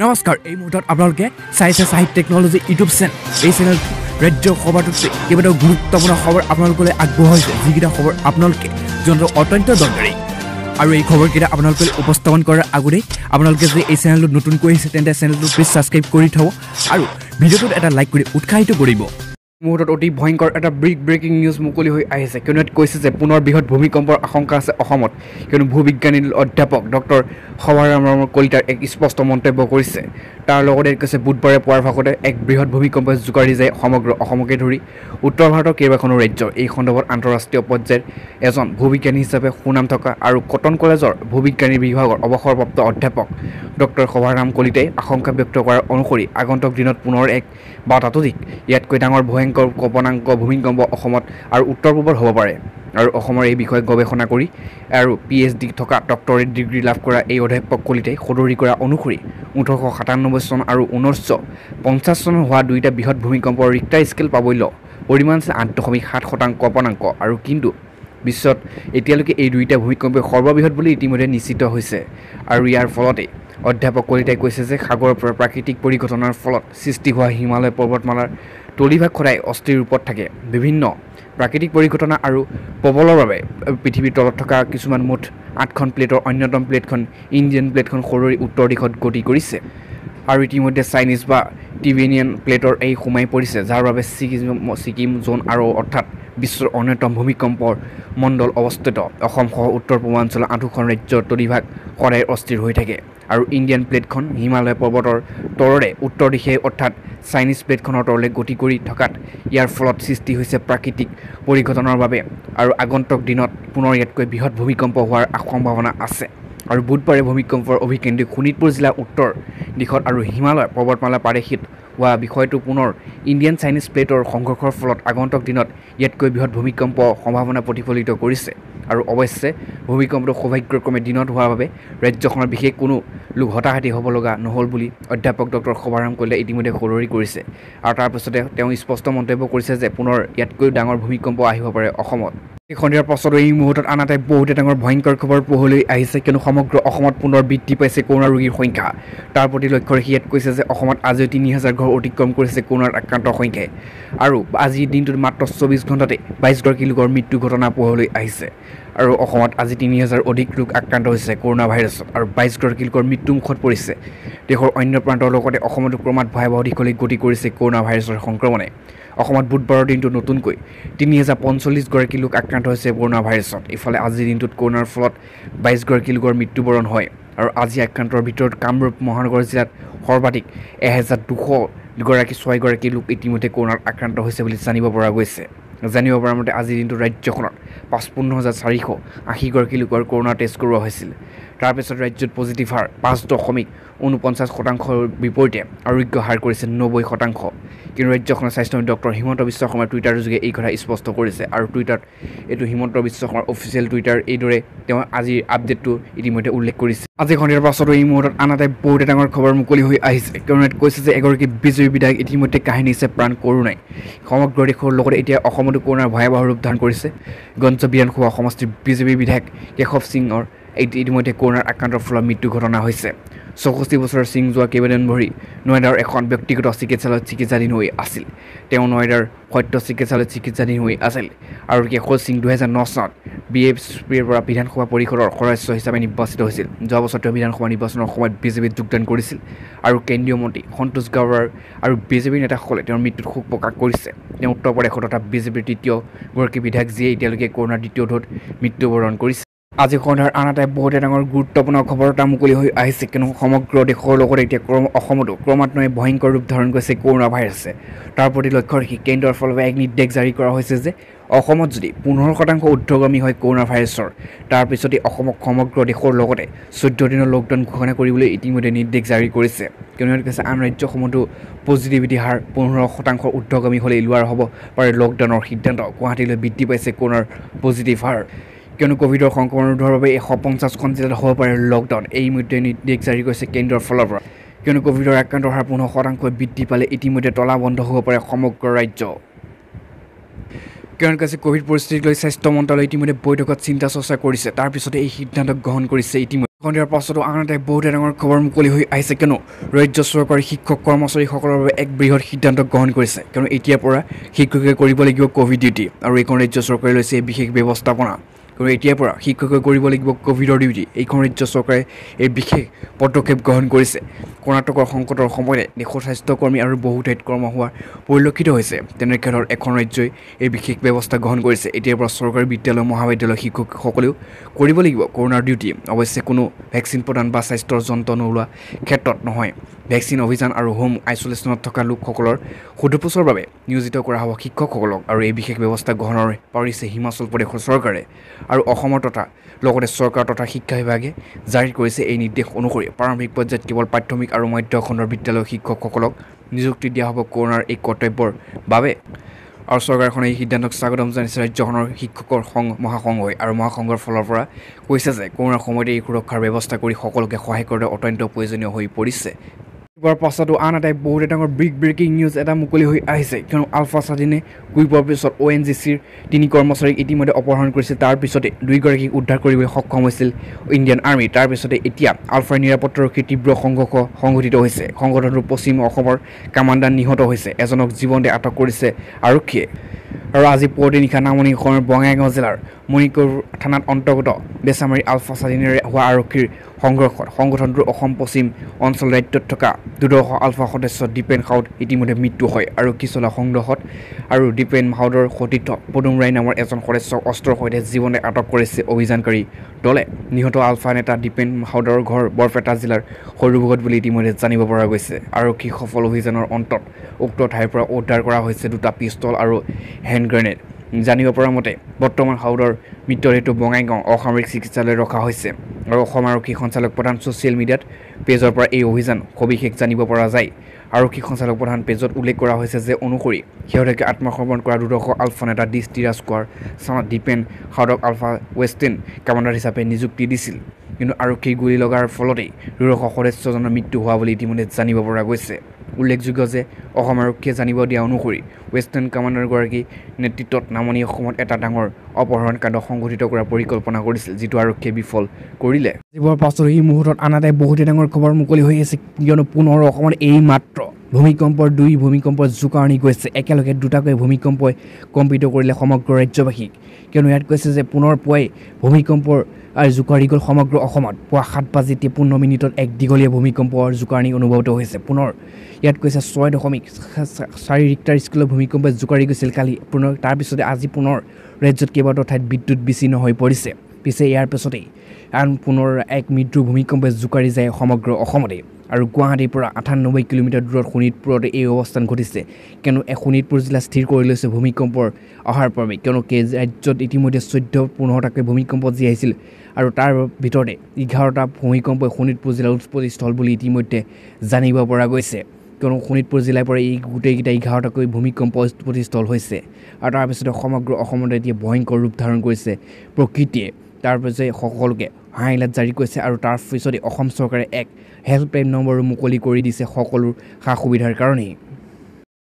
নমস্কাৰ এই মুহূৰ্তত আপোনালোকে চাইছে সাহিত্য টেকনলজি ইউটিউব চেনেল এই চেনেল ৰাজ্য খবৰটোতে কেইবাটাও গুৰুত্বপূৰ্ণ খবৰ আপোনালোকলৈ আগবঢ়াইছে যিকেইটা খবৰ আপোনালোকে জনাটো অত্যন্ত দৰকাৰী আৰু এই খবৰকেইটা আপোনালোকে উপস্থাপন কৰাৰ আগতে আপোনালোকে যদি এই চেনেলটো নতুনকৈ আহিছে তেন্তে চেনেলটো প্লিজ সাবস্ক্ৰাইব কৰি থব আৰু ভিডিঅ'টোত এটা লাইক কৰি উৎসাহিত কৰিব মুহূৰ্তত অতি ভয়ংকৰ এটা ব্ৰেকিং নিউজ মুকলি হৈ আহিছে কিয়নো কৈছে যে পুনৰ বৃহৎ ভূমিকম্পৰ আশংকা আছে অসমত কিয়নো ভূবিজ্ঞানী অধ্যাপক ডক্টৰ খৱাৰাম কলিতাৰ এক স্পষ্ট মন্তব্য কৰিছে তাৰ লগতে কৈছে বুধবাৰে পুৱাৰ ভাগতে এক বৃহৎ ভূমিকম্পই জোকাৰি যায় সমগ্ৰ অসমকে ধৰি উত্তৰ ভাৰতৰ কেইবাখনো ৰাজ্যৰ এই সন্দৰ্ভত আন্তঃৰাষ্ট্ৰীয় পৰ্যায়ৰ এজন ভূবিজ্ঞানী হিচাপে সুনাম থকা আৰু কটন কলেজৰ ভূবিজ্ঞানী বিভাগৰ অৱসৰপ্ৰাপ্ত অধ্যাপক ডক্টৰ খৱাৰাম কলিতাই আশংকা ব্যক্ত কৰাৰ অনুসৰি আগন্তুক দিনত পুনৰ এক বা তাতোধিক ইয়াতকৈ ডাঙৰ ভয়ংকৰ কপনাংক ভূমিকম্প অসমত আৰু উত্তৰ পূবত হ'ব পাৰে আৰু অসমৰ এই বিষয়ে গৱেষণা কৰি আৰু PhD থকা ডক্টৰেট ডিগ্ৰী লাভ কৰা এই অধ্যাপক কলিতাই সদৰি কৰা অনুসৰি 1897 চন আৰু 1950 চনত হোৱা দুইটা বৃহৎ ভূমিকম্পৰ ৰিক্টাৰ স্কেল প্ৰাবল্য পৰিমাণ 8.7% কপনাংক আৰু কিন্তু বিশ্বত এতিয়ালৈকে এই দুইটা ভূমিকম্পই সৰ্ববৃহৎ বুলি ইতিমধ্যে নিশ্চিত হৈছে আৰু ইয়াৰ ফলতে অধ্যাপক কলিতাই কৈছে যে সাগৰৰ পৰা প্ৰাকৃতিক পৰিঘটনাৰ ফলত সৃষ্টি হোৱা হিমালয় পৰ্বতমালাৰ তলিভাগ সদায় অস্থিৰ ৰূপত থাকে বিভিন্ন প্ৰাকৃতিক পৰিঘটনা আৰু প্ৰবলৰ বাবে পৃথিৱীৰ তলত থকা কিছুমান মুঠ 8খন প্লেটৰ অন্যতম প্লেটখন ইণ্ডিয়ান প্লেটখন সদৰি উত্তৰ দিশত গতি কৰিছে আৰু ইতিমধ্যে চাইনিজ বা টিবেনিয়ান প্লেটৰ এই সোমাই পৰিছে যাৰ বাবে ছিকিম জোন আৰু অৰ্থাৎ বিশ্বৰ অন্যতম ভূমিকম্পৰ মণ্ডল অৱস্থিত অসমসহ উত্তৰ পূৰ্বাঞ্চলৰ 8খন ৰাজ্যৰ তলিভাগ সদায় অস্থিৰ হৈ থাকে আৰু ইণ্ডিয়ান প্লেটখন হিমালয় পৰ্বতৰ তলৰে উত্তৰ দিশে অৰ্থাৎ চাইনিজ প্লেটখনৰ তললৈ গতি কৰি থকাত ইয়াৰ ফলত সৃষ্টি হৈছে প্ৰাকৃতিক পৰিঘটনাৰ বাবে আৰু আগন্তুক দিনত পুনৰ ইয়াতকৈ বৃহৎ ভূমিকম্প হোৱাৰ সম্ভাৱনা আছে আৰু বুধবাৰে ভূমিকম্পৰ অভিকেন্দ্ৰিক শোণিতপুৰ জিলাৰ উত্তৰ দিশত আৰু হিমালয় পৰ্বতমালা পাৰিশিত হোৱা বিষয়টো পুনৰ ইণ্ডিয়ান চাইনিজ প্লেটৰ সংঘৰ্ষৰ ফলত আগন্তুক দিনত ইয়াতকৈ বৃহৎ ভূমিকম্প সম্ভাৱনা প্ৰতিফলিত কৰিছে আৰু অৱশ্যে ভূমিকম্পটো সৌভাগ্যক্ৰমে দিনত হোৱাৰ বাবে ৰাজ্যখনৰ বিশেষ কোনো লোক হতাহতি হ'ব লগা নহ'ল বুলি অধ্যাপক ডক্টৰ খৱাৰাম কলিতাই ইতিমধ্যে সদৰি কৰিছে আৰু তাৰ পিছতে তেওঁ স্পষ্ট মন্তব্য কৰিছে যে পুনৰ ইয়াতকৈ ডাঙৰ ভূমিকম্প আহিব পাৰে অসমত এই সন্ধিয়াৰ পাছত এই মুহূৰ্তত আন এটা বহুতে ডাঙৰ ভয়ংকৰ খবৰ পোহৰলৈ আহিছে কিয়নো সমগ্ৰ অসমত পুনৰ বৃদ্ধি পাইছে কৰোণা ৰোগীৰ সংখ্যা তাৰ প্ৰতি লক্ষ্য ৰাখি ইয়াত কৈছে যে অসমত আজিও 3000 ঘৰ অতিক্ৰম কৰিছে কৰোণাৰ আক্ৰান্তৰ সংখ্যাই আৰু আজিৰ দিনটোত মাত্ৰ 24 ঘণ্টাতে 22গৰাকী লোকৰ মৃত্যু ঘটনা পোহৰলৈ আহিছে আৰু অসমত আজি 3000 অধিক লোক আক্ৰান্ত হৈছে কৰোণা ভাইৰাছত আৰু 22গৰাকী লোকৰ মৃত্যুমুখত পৰিছে দেশৰ অন্য প্ৰান্তৰ লগতে অসমতো ক্ৰমাৎ ভয়াৱহ দিশলৈ গতি কৰিছে কৰোণা ভাইৰাছৰ সংক্ৰমণে অসমত বুধবাৰৰ দিনটো নতুনকৈ 3045গৰাকী লোক আক্ৰান্ত হৈছে কৰোণা ভাইৰাছত ইফালে আজিৰ দিনটোত কৰোণাৰ ফলত 22গৰাকী লোকৰ মৃত্যুবৰণ হয় আৰু আজি আক্ৰান্তৰ ভিতৰত কামৰূপ মহানগৰ জিলাত সৰ্বাধিক 1200গৰাকী 6গৰাকী লোক ইতিমধ্যে কৰোণাত আক্ৰান্ত হৈছে বুলি জানিব পৰা গৈছে জানিব পৰা মতে আজিৰ দিনটোত ৰাজ্যখনত 55480গৰাকী লোকৰ কৰোণা টেষ্ট কৰোৱা হৈছিল তাৰপিছত ৰাজ্যত পজিটিভ হাৰ 5.49% বিপৰীতে আৰোগ্য হাৰ কৰিছে 90%। কিন্তু ৰাজ্যখনৰ স্বাস্থ্যমন্ত্ৰী ডক্টৰ হিমন্ত বিশ্ব শৰ্মাৰ টুইটাৰৰ যোগে এই কথা স্পষ্ট কৰিছে আৰু টুইটাৰত এইটো হিমন্ত বিশ্ব শৰ্মাৰ অফিচিয়েল টুইটাৰ এইদৰে তেওঁ আজিৰ আপডেটটো ইতিমধ্যে উল্লেখ কৰিছে আজি সন্ধিয়াৰ পাছতো এই মুহূৰ্তত আন এটা বহুতে ডাঙৰ খবৰ মুকলি হৈ আহিছে কিয়নো কৈছে যে এগৰাকী বিজেপি বিধায়ক ইতিমধ্যে কাহিনী দিছে প্ৰাণ কৰোণাই সমগ্ৰ দেশৰ লগতে এতিয়া অসমতো কৰোণাৰ ভয়াৱহ ৰূপ ধাৰণ কৰিছে গঞ্জ বিধানসভা সমষ্টিৰ বিজেপি বিধায়ক কেশৱ সিঙৰ ইতিমধ্যে কৰোণাৰ আক্ৰান্তৰ ফলত মৃত্যু ঘটনা হৈছে 64 বছৰৰ সিং যোৱা কেইবাদিন ধৰি নয়ডাৰ এখন ব্যক্তিগত চিকিৎসালয়ত চিকিৎসাধীন হৈ আছিল তেওঁ নয়ডাৰ সত্য চিকিৎসালয়ত চিকিৎসাধীন হৈ আছিল আৰু কেশৱ সিং 2009 চনত BSPৰ পৰা বিধানসভা পৰিষদৰ সদস্য হিচাপে নিৰ্বাচিত হৈছিল যোৱা বছৰ তেওঁ বিধানসভা নিৰ্বাচনৰ সময়ত বিজেপিত যোগদান কৰিছিল আৰু কেন্দ্ৰীয় মন্ত্ৰী সন্তোষ গাৱাৰ আৰু বিজেপি নেতাসকলে তেওঁৰ মৃত্যুত শোক প্ৰকাশ কৰিছে তেওঁ উত্তৰ প্ৰদেশৰ তথা বিজেপিৰ তৃতীয়গৰাকী বিধায়ক যিয়ে এতিয়ালৈকে কৰোণাৰ দ্বিতীয় ঢৌত মৃত্যুবৰণ কৰিছে আজি সন্ধিয়াৰ আন এটা বহুতে ডাঙৰ গুৰুত্বপূৰ্ণ খবৰ এটা মুকলি হৈ আহিছে কিয়নো সমগ্ৰ দেশৰ লগতে এতিয়া অসমতো ক্ৰমান্বয়ে ভয়ংকৰ ৰূপ ধাৰণ কৰিছে কৰোণা ভাইৰাছে তাৰ প্ৰতি লক্ষ্য ৰাখি কেন্দ্ৰৰ ফালৰ পৰা এক নিৰ্দেশ জাৰি কৰা হৈছে যে অসমত যদি 15% ঊৰ্ধ্বগামী হয় কৰোণা ভাইৰাছৰ তাৰপিছতে অসমক সমগ্ৰ দেশৰ লগতে 14 দিনৰ লকডাউন ঘোষণা কৰিবলৈ ইতিমধ্যে নিৰ্দেশ জাৰি কৰিছে কিয়নো কৈছে আন ৰাজ্যসমূহতো পজিটিভিটি হাৰ 15% ঊৰ্ধ্বগামী হ'লে লোৱাৰ হ'ব পাৰে লকডাউনৰ সিদ্ধান্ত গুৱাহাটীলৈ বৃদ্ধি পাইছে কৰোণাৰ পজিটিভ হাৰ কিয়নো কোভিডৰ সংক্ৰমণ ৰোধৰ বাবে 150খন জিলাত হ'ব পাৰে লকডাউন এই মুহূৰ্তে নিৰ্দেশ জাৰি কৰিছে কেন্দ্ৰৰ ফালৰ পৰা কিয়নো কোভিডৰ আক্ৰান্তৰ হাৰ 15% বৃদ্ধি পালে ইতিমধ্যে তলা বন্ধ হ'ব পাৰে সমগ্ৰ ৰাজ্য কিয়নো কৈছে কোভিড পৰিস্থিতিক লৈ স্বাস্থ্য মন্ত্ৰালয়ে ইতিমধ্যে বৈঠকত চিন্তা চৰ্চা কৰিছে তাৰ পিছতে এই সিদ্ধান্ত গ্ৰহণ কৰিছে ইতিমধ্যে সন্ধিয়াৰ পাছতো আন এটা বহুতে ডাঙৰ খবৰ মুকলি হৈ আহিছে কিয়নো ৰাজ্য চৰকাৰে শিক্ষক কৰ্মচাৰীসকলৰ বাবে এক বৃহৎ সিদ্ধান্ত গ্ৰহণ কৰিছে কিয়নো এতিয়াৰ পৰা শিক্ষকে কৰিব লাগিব ক'ভিড ডিউটি আৰু এইখন ৰাজ্য চৰকাৰে লৈছে এই বিশেষ ব্যৱস্থাপনা কিয়নো এতিয়াৰ পৰা শিক্ষকে কৰিব লাগিব ক'ভিডৰ ডিউটি এইখন ৰাজ্য চৰকাৰে এই বিশেষ পদক্ষেপ গ্ৰহণ কৰিছে কৰ্ণাটকৰ সংকটৰ সময়তে দেশৰ স্বাস্থ্যকৰ্মী আৰু বহু ঠাইত কৰ্ম হোৱা পৰিলক্ষিত হৈছে তেনে ক্ষেত্ৰত এখন ৰাজ্যই এই বিশেষ ব্যৱস্থা গ্ৰহণ কৰিছে এতিয়াৰ পৰা চৰকাৰী বিদ্যালয় মহাবিদ্যালয়ৰ শিক্ষকসকলেও কৰিব লাগিব কৰোণাৰ ডিউটি অৱশ্যে কোনো ভেকচিন প্ৰদান বা স্বাস্থ্যৰ যন্ত্ৰ নোলোৱা ক্ষেত্ৰত নহয় ভেকচিন অভিযান আৰু হোম আইচলেশ্যনত থকা লোকসকলৰ সোধপোছৰ বাবে নিয়োজিত কৰা হ'ব শিক্ষকসকলক আৰু এই বিশেষ ব্যৱস্থা গ্ৰহণৰ পাৰিছে হিমাচল প্ৰদেশৰ চৰকাৰে আৰু অসমৰ তথা লগতে চৰকাৰ তথা শিক্ষা বিভাগে জাৰি কৰিছে এই নিৰ্দেশ অনুসৰি প্ৰাৰম্ভিক পৰ্যায়ত কেৱল প্ৰাথমিক আৰু মধ্য খণ্ডৰ বিদ্যালয়ৰ শিক্ষকসকলক নিযুক্তি দিয়া হ'ব কৰোণাৰ এই কৰ্তব্যৰ বাবে আৰু চৰকাৰখনে এই সিদ্ধান্তক স্বাগতম জনাইছে ৰাজ্যখনৰ শিক্ষকৰ মহাসংঘই আৰু মহাসংঘৰ ফালৰ পৰা কৈছে যে কৰোণাৰ সময়তে এই সুৰক্ষাৰ ব্যৱস্থা কৰি সকলোকে সহায় কৰাটো অত্যন্ত প্ৰয়োজনীয় হৈ পৰিছে কুইপৰ পাছতো আন এটা বহুতে ডাঙৰ ব্ৰেকিং নিউজ এটা মুকলি হৈ আহিছে কিয়নো আলফা স্বাধীনে কুইপৰ পিছত ONGCৰ 3 কৰ্মচাৰীক ইতিমধ্যে অপহৰণ কৰিছে তাৰ পিছতে 2গৰাকীক উদ্ধাৰ কৰিবলৈ সক্ষম হৈছিল ইণ্ডিয়ান আৰ্মি তাৰ পিছতে এতিয়া আলফাৰ নিৰাপত্তাৰক্ষীৰ তীব্ৰ সংঘৰ্ষ সংঘটিত হৈছে সংগঠনটোৰ পশ্চিম অসমৰ কামাণ্ডাৰ নিহত হৈছে এজনক জীৱনতে আটক কৰিছে আৰক্ষীয়ে আৰু আজি পুৱতি নিশা নামনি অসমৰ বঙাইগাঁও জিলাৰ মণিকুৰ থানাত অন্তৰ্গত বেচামাৰী আলফা স্বাধীনেৰে হোৱা আৰক্ষীৰ সংঘৰ্ষত সংগঠনটোৰ অসম পশ্চিম অঞ্চল ৰাজ্যত থকা দুৰ্ধৰ্ষ আলফা সদস্য দীপেন সাউদ ইতিমধ্যে মৃত্যু হয় আৰু কিচলা সংঘৰ্ষত আৰু দীপেন সাউদৰ সতীৰ্থ পদুম ৰায় নামৰ এজন সদস্যক অস্ত্ৰৰ সৈতে জীৱনে আটক কৰিছে অভিযানকাৰী দলে নিহত আলফা নেতা দীপেন সাউদৰ ঘৰ বৰপেটা জিলাৰ সৰুভোগত বুলি ইতিমধ্যে জানিব পৰা গৈছে আৰক্ষী সফল অভিযানৰ অন্তত উক্ত ঠাইৰ পৰা উদ্ধাৰ কৰা হৈছে 2টা পিষ্টল আৰু হেণ্ড গ্ৰেনেড জানিব পৰা মতে বৰ্তমান সাউদৰ মৃতদেহটো বঙাইগাঁও অসামৰিক চিকিৎসালয়ত ৰখা হৈছে আৰু অসম আৰক্ষী সঞ্চালক প্ৰধান ছ'চিয়েল মিডিয়াত পেজৰ পৰা এই অভিযান সবিশেষ জানিব পৰা যায় আৰক্ষী সঞ্চালক প্ৰধান পেজত উল্লেখ কৰা হৈছে যে অনুসৰি শেহতীয়াকৈ আত্মসমৰ্পণ কৰা দুৰ্ধৰ্ষ আলফা নেতা দিষ্টিৰাজ কোৱাৰ চনত দীপেন সাউদক আলফা ৱেষ্টাৰ্ণ কামাণ্ডাৰ হিচাপে নিযুক্তি দিছিল কিন্তু আৰক্ষীৰ গুলী লগাৰ ফলতেই দুৰ্ধৰ্ষ সদস্যজনৰ মৃত্যু হোৱা বুলি ইতিমধ্যে জানিব পৰা গৈছে উল্লেখযোগ্য যে অসম আৰক্ষীয়ে জানিব দিয়া অনুসৰি ৱেষ্টাৰ্ণ কামাণ্ডাৰগৰাকীৰ নেতৃত্বত নামনি অসমত এটা ডাঙৰ অপহৰণ কাণ্ড সংঘটিত কৰাৰ পৰিকল্পনা কৰিছিল যিটো আৰক্ষীয়ে বিফল কৰিলে যিবোৰ পাছত এই মুহূৰ্তত আন এটা বহুতে ডাঙৰ খবৰ মুকলি হৈ আছে কিয়নো পুনৰ অসমত এই মাত্ৰ ভূমিকম্পৰ 2 ভূমিকম্পৰ জোকাৰণি গৈছে একেলগে দুটাকৈ ভূমিকম্পই কম্পিত কৰিলে সমগ্ৰ ৰাজ্যবাসীক কিয়নো ইয়াত কৈছে যে পুনৰ পুৱাই ভূমিকম্পৰ আৰু জোকাৰি গ'ল সমগ্ৰ অসমত পুৱা 7:53 এক দীঘলীয়া ভূমিকম্পৰ জোকাৰণি অনুভূত হৈছে পুনৰ ইয়াত কৈছে 6.4 ৰিক্টাৰ স্কেলৰ ভূমিকম্পই জোকাৰি গৈছিল কালি পুনৰ তাৰপিছতে আজি পুনৰ ৰাজ্যত কেইবাটাও ঠাইত বিদ্যুৎ বিচ্ছিন্ন হৈ পৰিছে পিছে ইয়াৰ পিছতেই আন পুনৰ এক মৃত্যু ভূমিকম্পই জোকাৰি যায় সমগ্ৰ অসমতে আৰু গুৱাহাটীৰ পৰা 98 কিলোমিটাৰ দূৰত শোণিতপুৰতে এই অৱস্থান ঘটিছে কিয়নো শোণিতপুৰ জিলা স্থিৰ কৰি লৈছে ভূমিকম্পৰ অহাৰ পূৰ্বে কিয়নো ৰাজ্যত ইতিমধ্যে 14-15টাকৈ ভূমিকম্প যি আহিছিল আৰু তাৰ ভিতৰতে 11টা ভূমিকম্পই শোণিতপুৰ জিলাৰ উৎপত্তিস্থল বুলি ইতিমধ্যে জানিব পৰা গৈছে কিয়নো শোণিতপুৰ জিলাৰ পৰা এই গোটেইকেইটা 11টাকৈ ভূমিকম্প উৎপত্তিস্থল হৈছে আৰু তাৰপিছতে সমগ্ৰ অসমত এতিয়া ভয়ংকৰ ৰূপ ধাৰণ কৰিছে প্ৰকৃতিয়ে তাৰপিছতে সকলোকে হাই এলাৰ্ট জাৰি কৰিছে আৰু তাৰ পিছতে অসম চৰকাৰে এক হেল্পলাইন নম্বৰো মুকলি কৰি দিছে সকলো সা সুবিধাৰ কাৰণেই